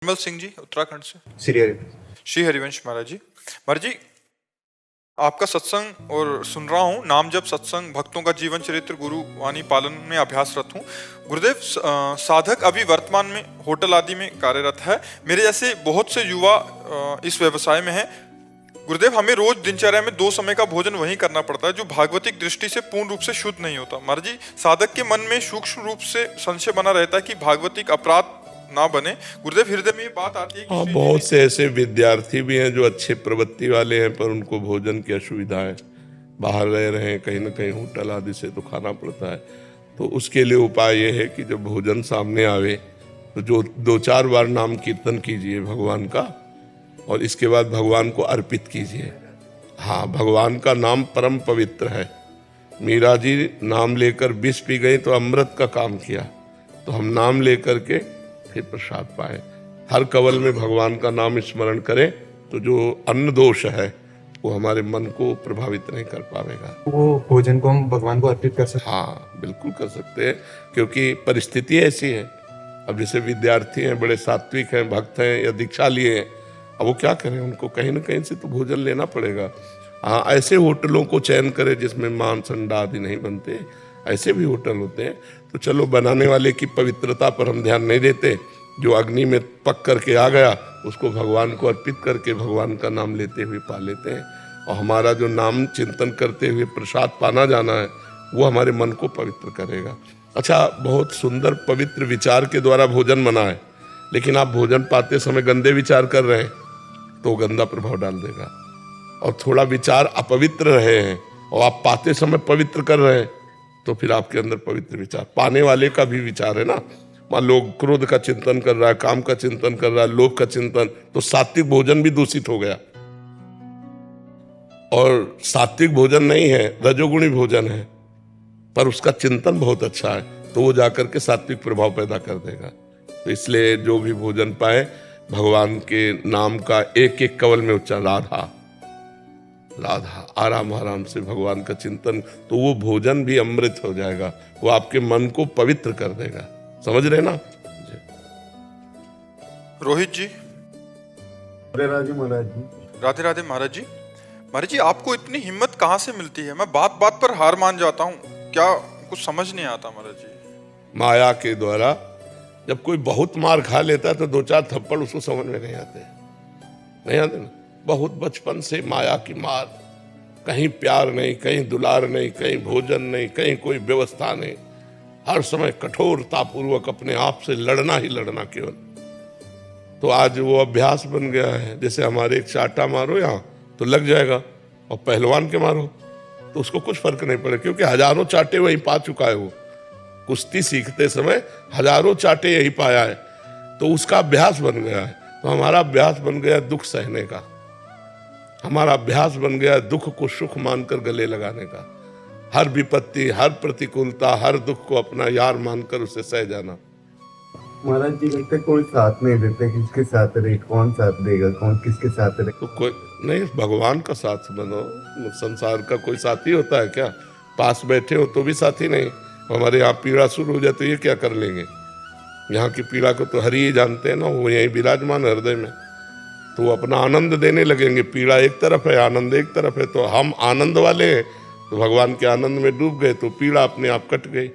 निर्मल सिंह जी उत्तराखंड से। श्री हरिवंश महाराज जी आपका सत्संग और सुन रहा हूँ। नाम जप सत्संग भक्तों का जीवन चरित्र गुरु वाणी पालन में अभ्यासरत हूँ। गुरुदेव साधक अभी वर्तमान में होटल आदि में कार्यरत है। मेरे जैसे बहुत से युवा इस व्यवसाय में हैं। गुरुदेव हमें रोज दिनचर्या में 2 समय का भोजन वही करना पड़ता है जो भागवतिक दृष्टि से पूर्ण रूप से शुद्ध नहीं होता। महाराज जी साधक के मन में सूक्ष्म रूप से संशय बना रहता है कि भागवतिक अपराध ना बने। गुरुदेव हृदय में ये बात आती है कि हाँ, बहुत से ऐसे विद्यार्थी भी हैं जो अच्छे प्रवृत्ति वाले हैं पर उनको भोजन की असुविधा है, बाहर रह रहे हैं, कहीं ना कहीं होटल आदि से तो खाना पड़ता है। तो उसके लिए उपाय ये है कि जब भोजन सामने आवे तो जो 2-4 बार नाम कीर्तन कीजिए भगवान का और इसके बाद भगवान को अर्पित कीजिए। हाँ, भगवान का नाम परम पवित्र है। मीरा जी नाम लेकर विष पी गई तो अमृत का काम किया, तो हम नाम लेकर के फिर प्रसाद पाए। हर कवल में भगवान का नाम स्मरण करें तो जो अन्न दोष है वो हमारे मन को प्रभावित नहीं कर पाएगा। वो भोजन को हम भगवान को अर्पित कर सकते हैं? हाँ, बिल्कुल कर सकते हैं, क्योंकि परिस्थिति ऐसी है। अब जैसे विद्यार्थी हैं, बड़े सात्विक हैं, भक्त हैं या दीक्षा लिए हैं, अब वो क्या करें, उनको कहीं ना कहीं से तो भोजन लेना पड़ेगा। हाँ, ऐसे होटलों को चयन करें जिसमें मांस अंडा आदि नहीं बनते, ऐसे भी होटल होते हैं। तो चलो, बनाने वाले की पवित्रता पर हम ध्यान नहीं देते, जो अग्नि में पक करके आ गया उसको भगवान को अर्पित करके भगवान का नाम लेते हुए पा लेते हैं। और हमारा जो नाम चिंतन करते हुए प्रसाद पाना जाना है वो हमारे मन को पवित्र करेगा। अच्छा, बहुत सुंदर पवित्र विचार के द्वारा भोजन बना है, लेकिन आप भोजन पाते समय गंदे विचार कर रहे हैं तो गंदा प्रभाव डाल देगा। और थोड़ा विचार अपवित्र रहे हैं और आप पाते समय पवित्र कर रहे हैं तो फिर आपके अंदर पवित्र विचार, पाने वाले का भी विचार है ना। मान लो क्रोध का चिंतन कर रहा है, काम का चिंतन कर रहा है, लोभ का चिंतन, तो सात्विक भोजन भी दूषित हो गया। और सात्विक भोजन नहीं है, रजोगुणी भोजन है, पर उसका चिंतन बहुत अच्छा है तो वो जाकर के सात्विक प्रभाव पैदा कर देगा। तो इसलिए जो भी भोजन पाए भगवान के नाम का एक एक कवल में उच्चारण, राधा राधा, आराम आराम से भगवान का चिंतन, तो वो भोजन भी अमृत हो जाएगा, वो आपके मन को पवित्र कर देगा। समझ रहे ना जी? रोहित जी। राधे महाराज जी। राधे राधे महाराज जी। महाराज जी आपको इतनी हिम्मत कहाँ से मिलती है? मैं बात बात पर हार मान जाता हूँ, क्या कुछ समझ नहीं आता महाराज जी। माया के द्वारा जब कोई बहुत मार खा लेता है तो 2-4 थप्पड़ उसको समझ में नहीं आते ना। बहुत बचपन से माया की मार, कहीं प्यार नहीं, कहीं दुलार नहीं, कहीं भोजन नहीं, कहीं कोई व्यवस्था नहीं, हर समय कठोरता पूर्वक अपने आप से लड़ना ही लड़ना केवल। तो आज वो अभ्यास बन गया है। जैसे हमारे एक चाटा मारो यहाँ तो लग जाएगा और पहलवान के मारो तो उसको कुछ फर्क नहीं पड़े, क्योंकि हजारों चाटे वही पा चुका है। वो कुश्ती सीखते समय हजारों चाटे यही पाया है, तो उसका अभ्यास बन गया है। तो हमारा अभ्यास बन गया दुख सहने का, हमारा अभ्यास बन गया दुख को सुख मानकर गले लगाने का। हर विपत्ति, हर प्रतिकूलता, हर दुख को अपना यार मानकर उसे सह जाना। महाराज जी लगता है कोई साथ नहीं देते, किसके साथ रहे, कौन साथ देगा, कौन किसके साथ रहे? तो कोई नहीं, भगवान का साथ बनो। संसार का कोई साथी होता है क्या? पास बैठे हो तो भी साथी नहीं। हमारे यहाँ पीड़ा शुरू हो जाए तो ये क्या कर लेंगे? यहाँ की पीड़ा को तो हरि ही जानते हैं ना, वो यहीं विराजमान हृदय में, तो वो अपना आनंद देने लगेंगे। पीड़ा एक तरफ है, आनंद एक तरफ है, तो हम आनंद वाले हैं तो भगवान के आनंद में डूब गए तो पीड़ा अपने आप कट गई।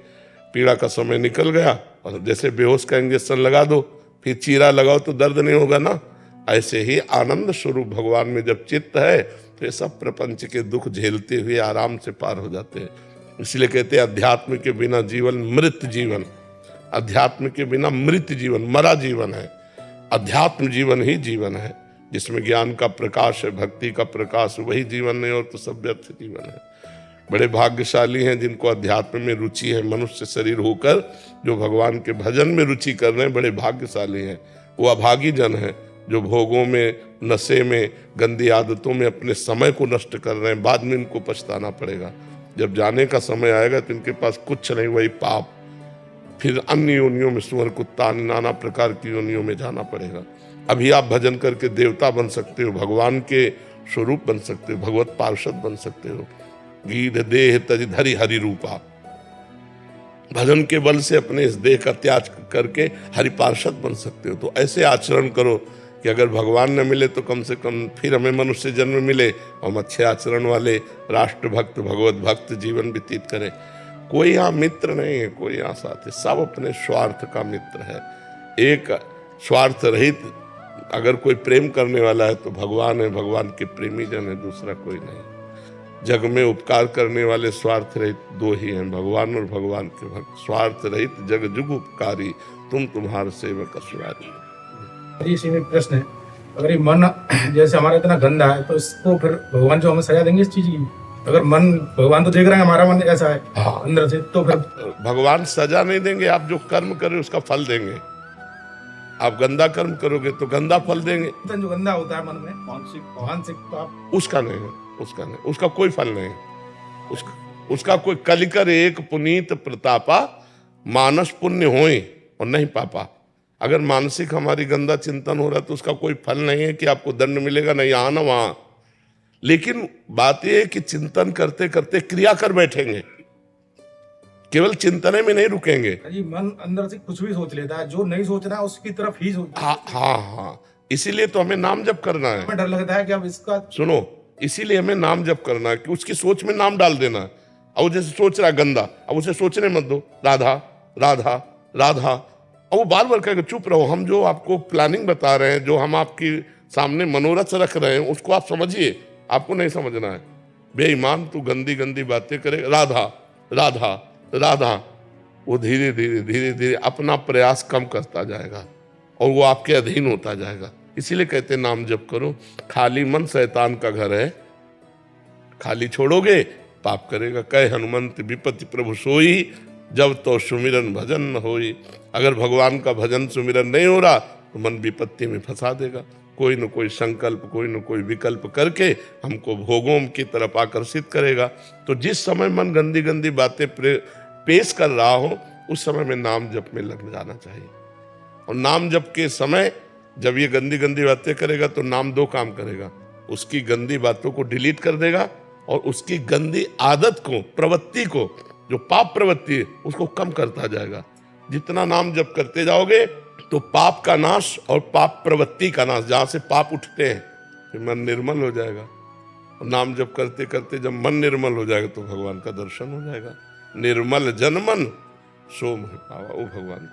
पीड़ा का समय निकल गया और जैसे बेहोश का इंजेक्शन लगा दो फिर चीरा लगाओ तो दर्द नहीं होगा ना। ऐसे ही आनंद स्वरूप भगवान में जब चित्त है तो ये सब प्रपंच के दुख झेलते हुए आराम से पार हो जाते हैं। इसलिए कहते हैं अध्यात्म के बिना जीवन मृत जीवन, अध्यात्म के बिना मृत जीवन, मरा जीवन है। अध्यात्म जीवन ही जीवन है, जिसमें ज्ञान का प्रकाश है, भक्ति का प्रकाश, वही जीवन है, और तो सब व्यर्थ जीवन है। बड़े भाग्यशाली हैं जिनको अध्यात्म में रुचि है, मनुष्य शरीर होकर जो भगवान के भजन में रुचि कर रहे हैं, बड़े भाग्यशाली हैं। वो अभागी जन हैं जो भोगों में, नशे में, गंदी आदतों में अपने समय को नष्ट कर रहे हैं। बाद में इनको पछताना पड़ेगा। जब जाने का समय आएगा तो इनके पास कुछ नहीं, वही पाप, फिर अन्य योनियों में, सुअर, कुत्ता, नाना प्रकार की योनियों में जाना पड़ेगा। अभी आप भजन करके देवता बन सकते हो, भगवान के स्वरूप बन सकते हो, भगवत पार्षद बन सकते हो। गीध देह तज धरि हरि रूपा, भजन के बल से अपने इस देह का त्याग करके हरि पार्षद बन सकते हो। तो ऐसे आचरण करो कि अगर भगवान न मिले तो कम से कम फिर हमें मनुष्य जन्म मिले, हम अच्छे आचरण वाले राष्ट्र भक्त भगवत भक्त जीवन व्यतीत करें। कोई यहाँ मित्र नहीं है, कोई यहाँ साथी, सब अपने स्वार्थ का मित्र है। एक स्वार्थ रहित अगर कोई प्रेम करने वाला है तो भगवान है, भगवान के प्रेमी जन है, दूसरा कोई नहीं। जग में उपकार करने वाले स्वार्थ रहित दो ही हैं, भगवान और भगवान के भक्त। स्वार्थ रहित जग जुग उपकारी, तुम तुम्हारे सेवक असुरारी। इसी में प्रश्न है, अगर ये मन जैसे हमारा इतना गंदा है तो इसको फिर भगवान जो हमें सजा देंगे इस चीज की? अगर मन, भगवान तो देख रहे हैं हमारा मन ऐसा है हाँ। अंदर से, तो फिर भगवान सजा नहीं देंगे, आप जो कर्म करें उसका फल देंगे। आप गंदा कर्म करोगे तो गंदा फल देंगे। जो गंदा होता है मन में मानसिक पाप, उसका नहीं, उसका नहीं, उसका कोई फल नहीं। उसका कोई कलिकर एक पुनीत प्रतापा, मानस पुण्य होए और नहीं पापा। अगर मानसिक हमारी गंदा चिंतन हो रहा है तो उसका कोई फल नहीं है कि आपको दंड मिलेगा, नहीं यहाँ ना वहां। लेकिन बात यह है कि चिंतन करते करते क्रिया कर बैठेंगे, केवल चिंतने में नहीं रुकेंगे। जी मन अंदर से कुछ भी सोच लेता है, जो नहीं सोचना है उसकी तरफ ही सोचता है। हाँ, इसीलिए तो हमें नाम जप करना है। हमें डर लगता है कि अब इसका, सुनो, इसीलिए हमें नाम जप करना है कि उसकी सोच में नाम डाल देना है। अब जैसे सोच रहा है गंदा, अब उसे सोचने मत दो, राधा राधा राधा, अब वो बार बार कहेगा चुप रहो। हम जो आपको प्लानिंग बता रहे हैं, जो हम आपकी सामने मनोरथ रख रहे हैं, उसको आप समझिए, आपको नहीं समझना है। बेईमान तू गंदी गंदी बातें करे, राधा राधा राधा। वो धीरे धीरे धीरे धीरे अपना प्रयास कम करता जाएगा और वो आपके अधीन होता जाएगा। इसीलिए कहते हैं नाम जप करो। खाली मन शैतान का घर है, खाली छोड़ोगे पाप करेगा। कहे हनुमंत विपत्ति प्रभु सोई, जब तो सुमिरन भजन न होई। अगर भगवान का भजन सुमिरन नहीं हो रहा तो मन विपत्ति में फंसा देगा। कोई न कोई संकल्प, कोई न कोई विकल्प करके हमको भोगों की तरफ आकर्षित करेगा। तो जिस समय मन गंदी गंदी बातें पेश कर रहा हो, उस समय में नाम जप में लग जाना चाहिए। और नाम जप के समय जब ये गंदी गंदी बातें करेगा तो नाम दो काम करेगा, उसकी गंदी बातों को डिलीट कर देगा और उसकी गंदी आदत को, प्रवृत्ति को, जो पाप प्रवृत्ति है उसको कम करता जाएगा। जितना नाम जप करते जाओगे तो पाप का नाश और पाप प्रवृत्ति का नाश, जहां से पाप उठते हैं, फिर मन निर्मल हो जाएगा। और नाम जप करते करते जब मन निर्मल हो जाएगा तो भगवान का दर्शन हो जाएगा। निर्मल जन मन सो मोहि पावा, वो भगवान